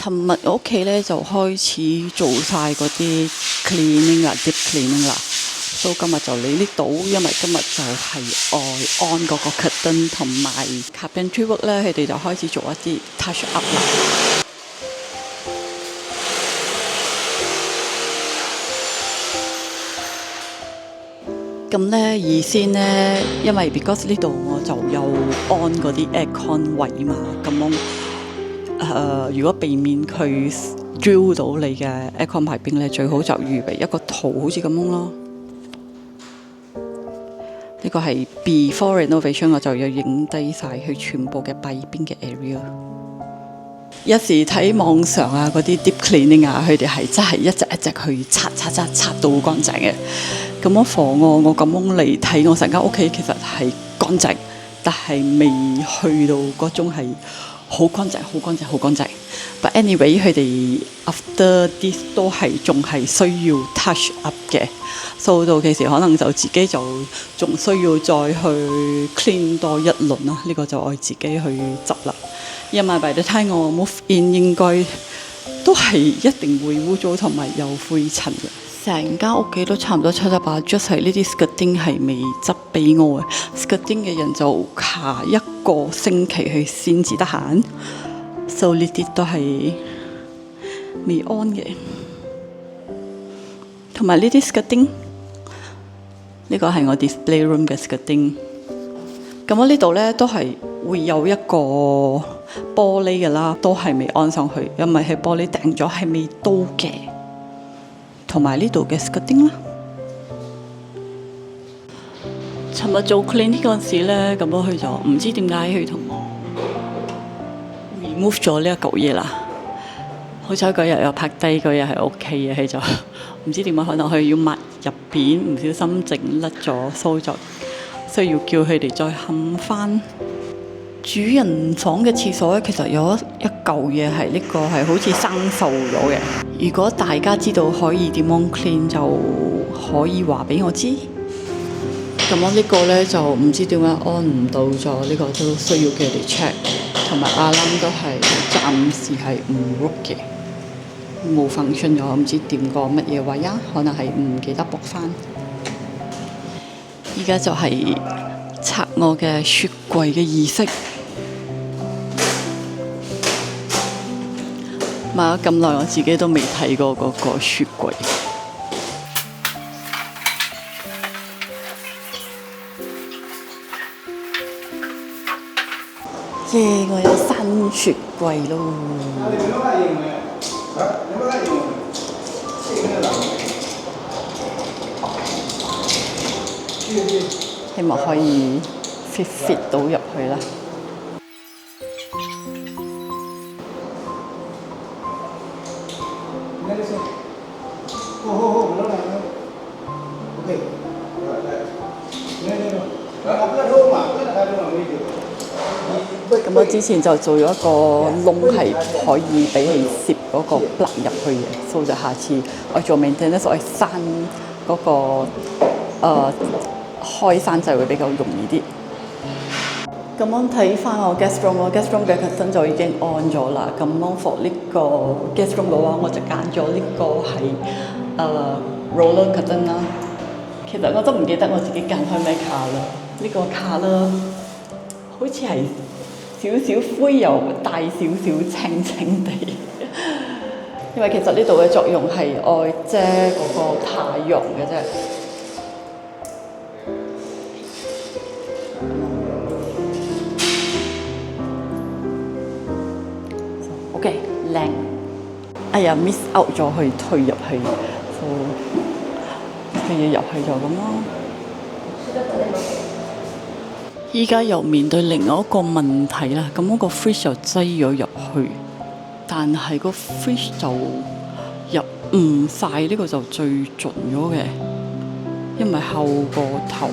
尋日我屋企咧就開始做晒嗰啲 cleaning 啦，deep cleaning 啦。所以今日就嚟呢度，因為今日就係安嗰個 curtain 同埋 carpentry work 咧，佢哋就開始做一啲 touch up 啦。咁咧，而先咧，因為 because 呢度我就有安嗰啲 aircon 位嘛，咁樣如果避免佢 drill 到你嘅 aircon 排冰咧，最好就預備一個圖，好似咁樣咯。呢個係 before renovation， 我就要影低晒佢全部嘅閉邊嘅 area。有時睇網上啊，嗰啲 deep cleaning 啊，佢哋係真係一隻一隻去擦到好乾淨嘅。咁樣放我咁樣嚟睇，我成間屋企其實係乾淨，但係未去到嗰種係好乾淨。But anyway， 佢哋 after this 都係仲係需要 touch up 嘅，所以到其時可能就自己就仲需要再去 clean 多一輪啦。呢個就我自己去執啦。因為 by the time 我 move in 應該都係一定會污糟同埋有灰塵嘅。成間屋企都差唔多七七八，just 係呢啲 skirting 係未執俾我嘅。skirting 嘅人就下一個星期去先至得閒，所以呢啲都係未安嘅。同埋呢啲 skirting， 呢個係我 display room 嘅 skirting。咁我呢度咧都係會有一個玻璃嘅啦，都係未安上去，因為係玻璃訂咗係未到嘅。同埋呢度嘅 skirting 啦。尋日做 clean 嗰陣時咧，咁佢就唔知點解佢同我 remove 咗呢一嚿嘢啦。好彩嗰日又拍低，嗰日係 OK 嘅，佢就唔知點解，可能佢要抹入邊，唔小心整甩咗，所以就需要叫佢哋再冚翻。主人房嘅廁所咧，其實有一嚿嘢係呢個係好似生鏽咗嘅。如果大家知道可以點樣 clean， 就可以話俾我知。咁我呢個咧就唔知點解安唔到咗，呢個都需要佢哋 check。同埋阿冧都係暫時係唔 work 嘅，冇 function 咗，唔知點個乜嘢位啊？可能係唔記得駁翻。依家就係拆我嘅雪櫃嘅儀式。買咗咁耐，我自己都未睇過嗰個雪櫃。耶！我有新雪櫃咯。希望可以 fit 到入去啦。咁我之前就做咗一個窿，係可以俾你攝嗰個 plug 入去嘅，所以就下次我做 maintenance，我閂嗰個開閂掣會比較容易啲。咁樣睇翻我 guest room， 我 guest room 嘅 curtain 就已經安咗啦。咁樣 for 呢個 guest room 嘅話，我就揀咗呢個係roller curtain 啦。其實我都唔記得我自己揀開咩卡啦。呢個卡啦，好似係少少灰又帶少少青青地。因為其實呢度嘅作用係愛遮嗰個太陽嘅啫。OK， 靚。哎呀 ，miss out 咗去退入去，退嘢入去就咁咯。依家又面對另外一個問題啦，咁我個 fridge 就擠咗入去，但係個 fridge 就入唔晒，呢個就最盡咗嘅，因為後個頭。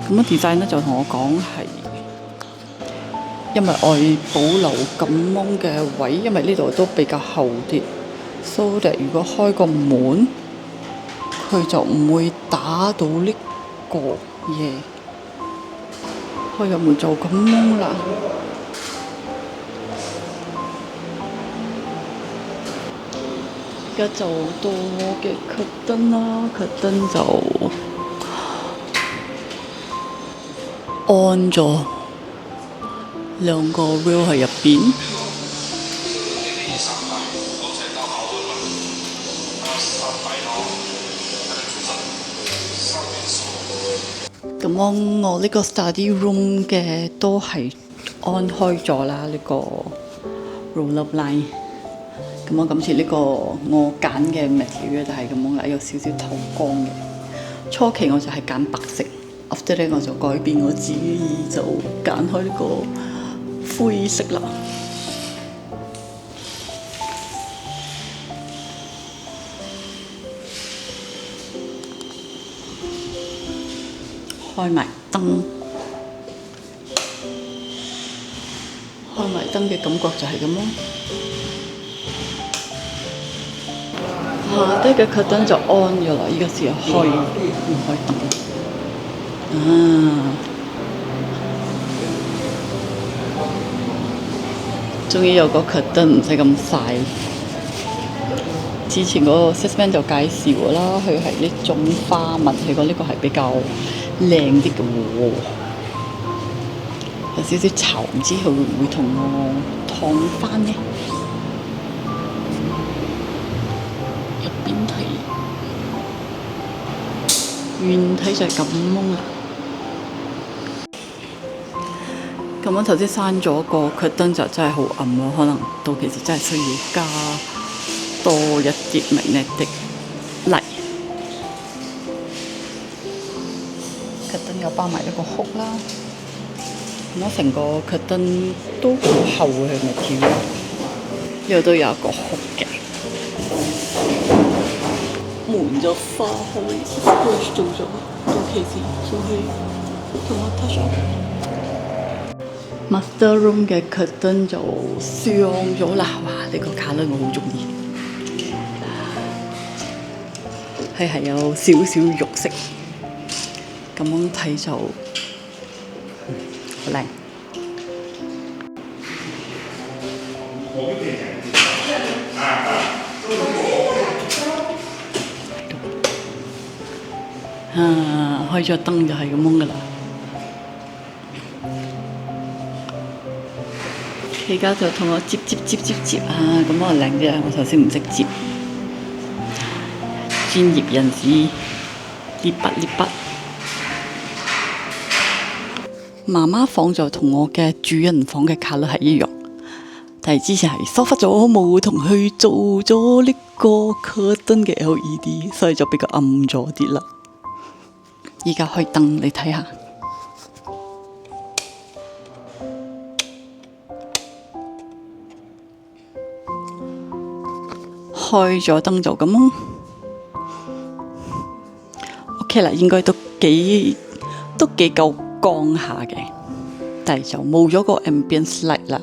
咁啊 design 咧就同我講係，因為我保留咁樣嘅位，因為呢度都比較厚啲 ，so that 如果開個門，佢就唔會打到呢個嘢。開個門就咁樣啦。而家就到我嘅curtain啦，curtain就安咗兩個 rail 喺入邊。咁我呢個 study room 嘅都係安開咗啦，呢個 roller blind。咁我今次呢個我揀嘅 material 就係咁樣啦，有少少透光嘅。初期我就係揀白色 ，after 咧我就改變我旨意，就揀開呢個灰色啦。開埋燈，開埋燈嘅感覺就係咁咯。下低嘅 curtain 就安咗啦，依家試下開唔開燈。終於有個 curtain 唔使咁曬。之前嗰個 salesman 就介紹我啦，佢係呢種花紋，佢講呢個係比較靚啲嘅喎，有少少潮，唔知佢會唔會同我燙翻呢？入邊睇，遠睇就係咁啦。咁我頭先閂咗個curtain就真係好暗咯，可能到期時真係需要加多一啲magnetic light。curtain 又包埋一個hook啦，咁成個 curtain 都好厚嘅material，呢度都有一個 hook 嘅。門就花開 ，push 做咗，到期時就去同我 touch up。Master room 嘅 curtain 就上咗啦，哇！呢個colour我好中意，佢係有少少肉色。咁樣睇就好靚。開咗燈就係咁樣噶啦。而家就同我接啊！咁我靚啲啊！我頭先唔識接，專業人士呢筆。媽媽房就同我嘅主人房嘅colour係一樣，但係之前係疏忽咗冇同佢做咗呢個 curtain 嘅 LED， 所以就比較暗咗啲啦。而家開燈，你睇下，開咗燈就咁 OK 啦，應該都幾夠光下嘅，但係就冇咗個 ambience light 啦。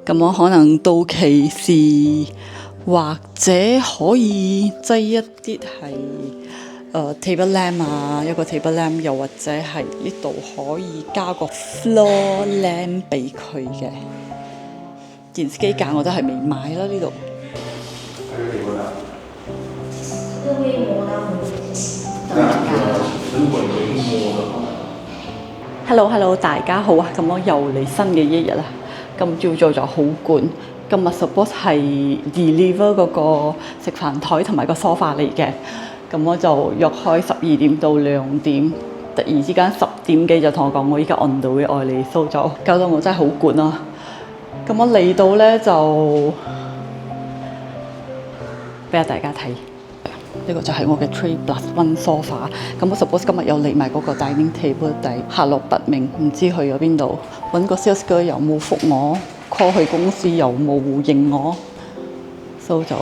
咁我可能到期時或者可以擠一啲係table lamp 啊，一個 table lamp， 又或者係呢度可以加個 floor lamp 俾佢嘅。電視機架我都係未買啦呢度。Hello， 大家好啊！咁我又嚟新嘅一日啦。今朝早就好攰，今日 suppose 係 deliver 嗰個食飯台同埋個 sofa 嚟嘅。咁我就約開12點到2點，突然之間10點幾就同我講我依家 on the way 愛嚟蘇州，搞到我真係好攰啊！咁我嚟到咧就俾下大家睇。呢個就係我嘅 3+1 sofa。咁我 suppose 今日有嚟埋嗰個 dining table， 但係下落不明，唔知去咗邊度。揾個 sales girl 又冇覆我 ，call 去公司又冇應我，所以就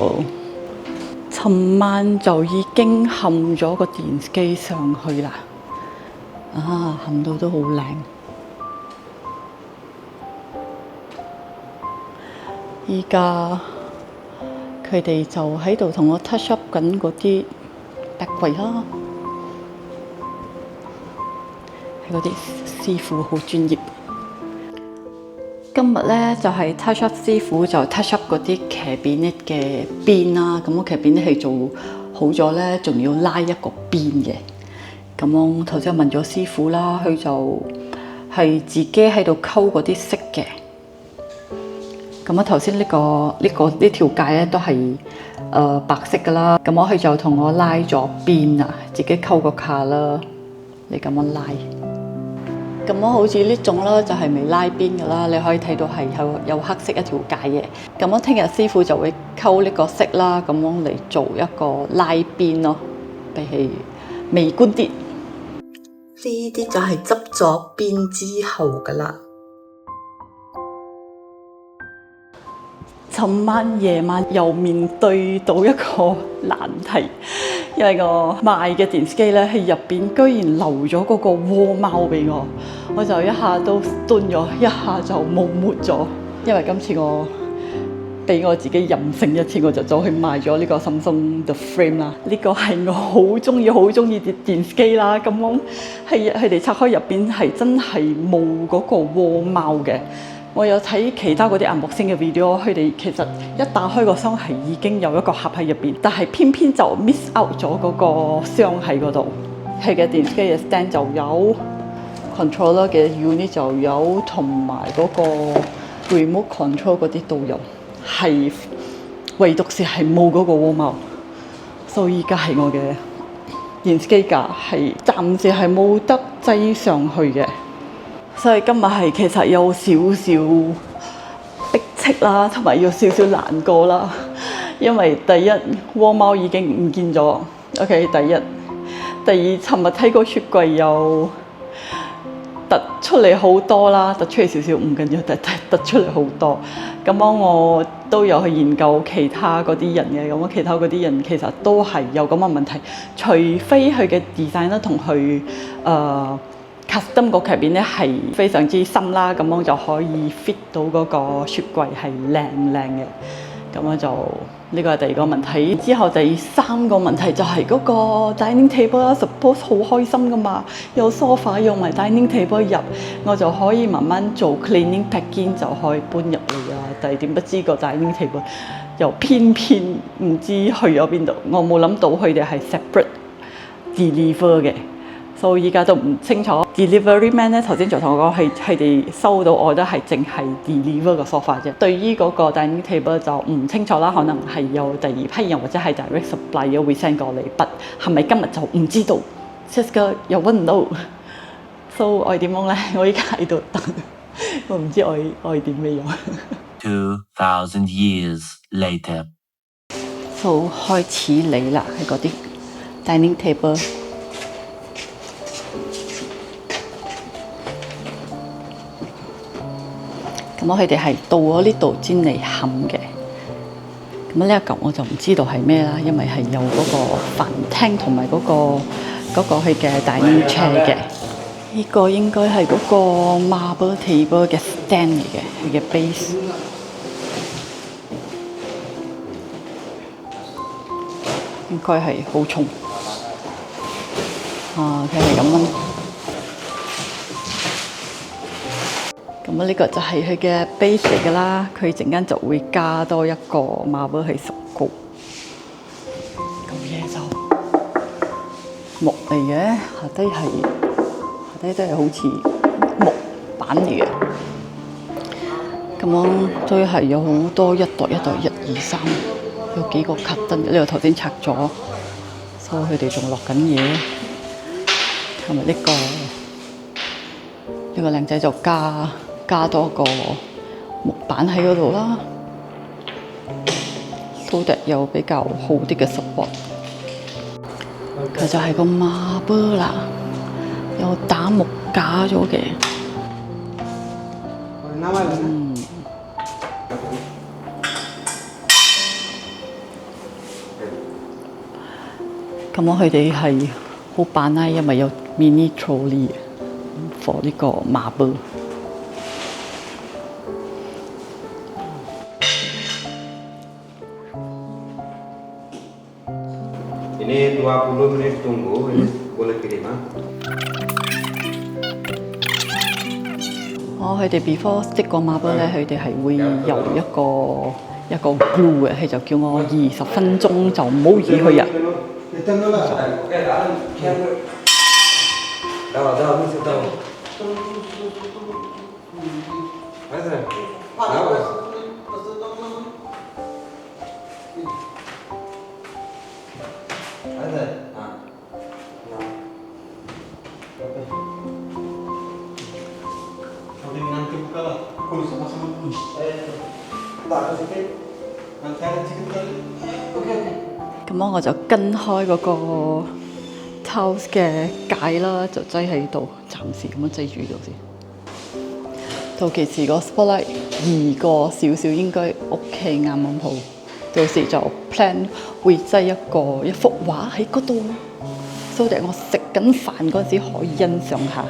尋晚就已經冚咗個電視機上去啦。冚到都好靚。依家佢哋就喺度同我 touch up 緊嗰啲壁櫃啦，係嗰啲師傅好專業。今日咧就係 touch up 師傅就 touch up 嗰啲cabinet嘅邊啦，咁我cabinet係做好咗咧，仲要拉一個邊嘅。咁我頭先問咗師傅啦，佢就係自己喺度溝嗰啲色嘅。咁啊頭先呢條界咧都係白色噶啦，咁佢就同我拉咗邊啊，自己溝個卡啦，你咁樣拉。咁我好似呢種啦，就係未拉邊噶啦，你可以睇到係有黑色一條界嘅。咁我聽日師傅就會溝呢個色啦，咁樣嚟做一個拉邊咯，比起美觀啲。呢啲就係執咗邊之後噶啦。尋晚夜晚又面對到一個難題，因為我賣嘅電視機咧，喺入邊居然留咗嗰個鍋貓俾我就一下都蹲咗，一下就冇抹咗。因為今次我俾我自己任性一次，我就走去買咗呢個 Samsung The Frame 啦。呢個係我好中意嘅電視機啦。咁樣係佢哋拆開入邊係真係冇嗰個鍋貓嘅。我有睇其他嗰啲銀幕星嘅 video， 佢哋其實一打開個箱係已經有一個盒喺入邊，但係偏偏就 miss out 咗嗰個箱喺嗰度。佢嘅電視機嘅 stand 就有 controller 嘅 unit 就有，同埋嗰個 remote control 嗰啲都有，係唯獨是係冇嗰個鍋貓。所以依家係我嘅電視機架係暫時係冇得擠上去嘅。所以今日係其實有少少逼迫啦，同埋有少少難過啦。因為第一鍋貓已經唔見咗 ，OK， 第二尋日睇個雪櫃又突出嚟好多啦，突出嚟少少唔緊要，突出嚟好多。咁我都有去研究其他嗰啲人嘅，咁其他嗰啲人其實都係有咁嘅問題，除非佢嘅 design 咧同佢custom 個入邊咧係非常之深啦，咁樣就可以 fit 到嗰個雪櫃係靚嘅。咁樣就呢個係第二個問題。之後第三個問題就係嗰個 dining table 啦 ，suppose 好開心噶嘛，有 sofa 用埋 dining table 入，我就可以慢慢做 cleaning packing 就可以搬入嚟啊。但係點不知個 dining table 又偏偏唔知去咗邊度，我冇諗到佢哋係 separate deliver 嘅。所以依家都唔清楚 delivery man 咧，頭先就同我講係哋收到我覺得係淨係 deliver 個 sofa 啫。對於嗰個 dining table 就唔清楚啦，可能係有第二批人或者係 direct supplier 會 send 過嚟，but 係咪今日就唔知道 ，Jessica 又揾唔到。So 我係點樣咧？我依家喺度等，我唔知我係點樣。2000 years later， So 開始嚟啦，係嗰啲 dining table。咁佢哋係到咗呢度先嚟冚嘅。咁呢一嚿我就唔知道係咩啦，因為係有嗰個飯廳同埋嗰個佢嘅 dining chair 嘅。呢個應該係嗰個 marble table 嘅 stand 嚟嘅，佢嘅 base。應該係好重。佢係咁樣。咁呢個就係佢嘅 base 嚟㗎啦，佢陣間就會加多一個 marble 係十高。咁嘢就木嚟嘅，下低都係好似木板嚟嘅。咁樣都係有好多一袋1、2、3，有幾個卡燈。呢個頭先拆咗，所以佢哋仲落緊嘢。同埋呢個靚仔就加多個木板喺嗰度啦，都得有比較好啲嘅 support。佢就係個 marble 啦，有打木架咗嘅。咁佢哋係好扮啦，因為有 mini trolley for 呢個 marble。Ini 20 menit tunggu, ini boleh kirim. 佢哋 before stick 個 marble 咧，佢哋係會有一個 glue 嘅，佢就叫我20分鐘就唔好移佢啊。咁我就跟開嗰個 tiles 嘅界啦，就擠喺度，暫時咁樣擠住度先。到其時個 spotlight 移過少少，應該 OK 啱啱好。到時就 plan 會擠一幅畫喺嗰度，so that我食緊飯嗰陣時可以欣賞下。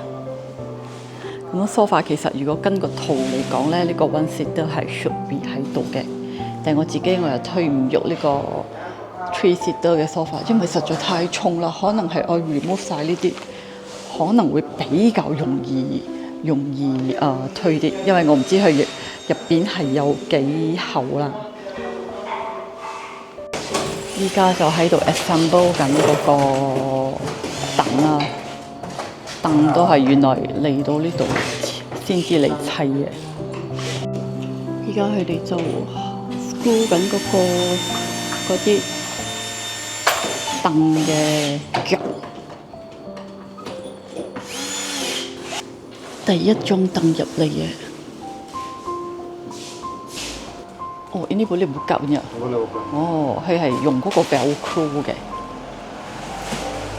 咁sofa其實如果跟個圖嚟講咧，呢個 one seat 都係 should be 喺度嘅，但係我自己又推唔喐呢個 three seater 嘅 sofa， 因為實在太重啦，可能係我 remove 晒呢啲，可能會比較容易推啲，因為我唔知佢入邊係有幾厚啦。依家就喺度 assemble 緊嗰個凳啦，凳都係原來嚟到呢度先至嚟砌嘅。依家佢哋就 screw 緊嗰啲凳嘅腳。第一張凳入嚟嘅。哦，ini boleh buka punya。哦，佢係用嗰個 Velcro 嘅。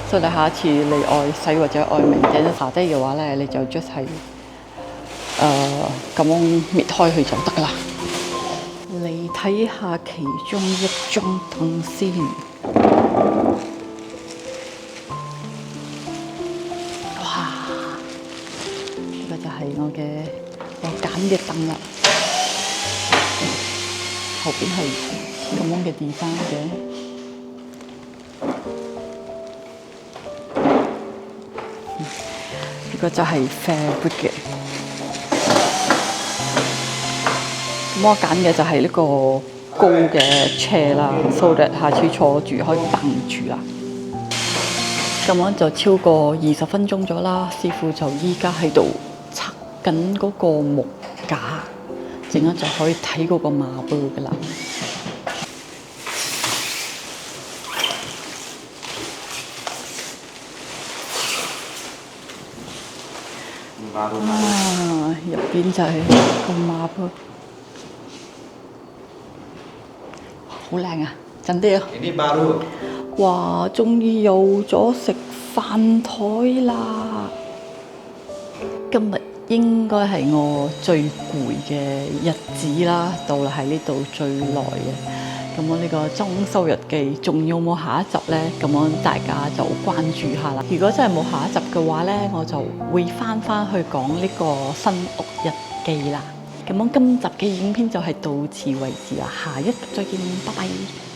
所以你下一次你愛洗或者愛maintenance下低嘅話咧，你就 just 係咁樣搣開佢就得啦。嚟睇下其中一張凳先。哇！呢個就係我揀嘅凳啦。後邊係咁樣嘅 design 嘅。呢個就係 fabric 嘅。咁我揀嘅就係呢個高嘅車啦 ，so that 下次坐住可以撐住啦。咁樣就超過20分鐘咗啦，師傅就依家喺度拆緊嗰個木架。陣間就可以睇嗰個marble㗎啦。入邊就係個marble，好靚啊！真啲啊！哇，終於有咗食飯台啦！今日應該係我最攰嘅日子啦，到啦喺呢度最耐嘅。咁我呢個裝修日記仲有冇下一集呢？咁樣大家就關注下啦。如果真係冇下一集嘅話呢，我就會翻去講呢個新屋日記啦。咁樣今集嘅影片就係到此為止啦，下一集再見，拜拜。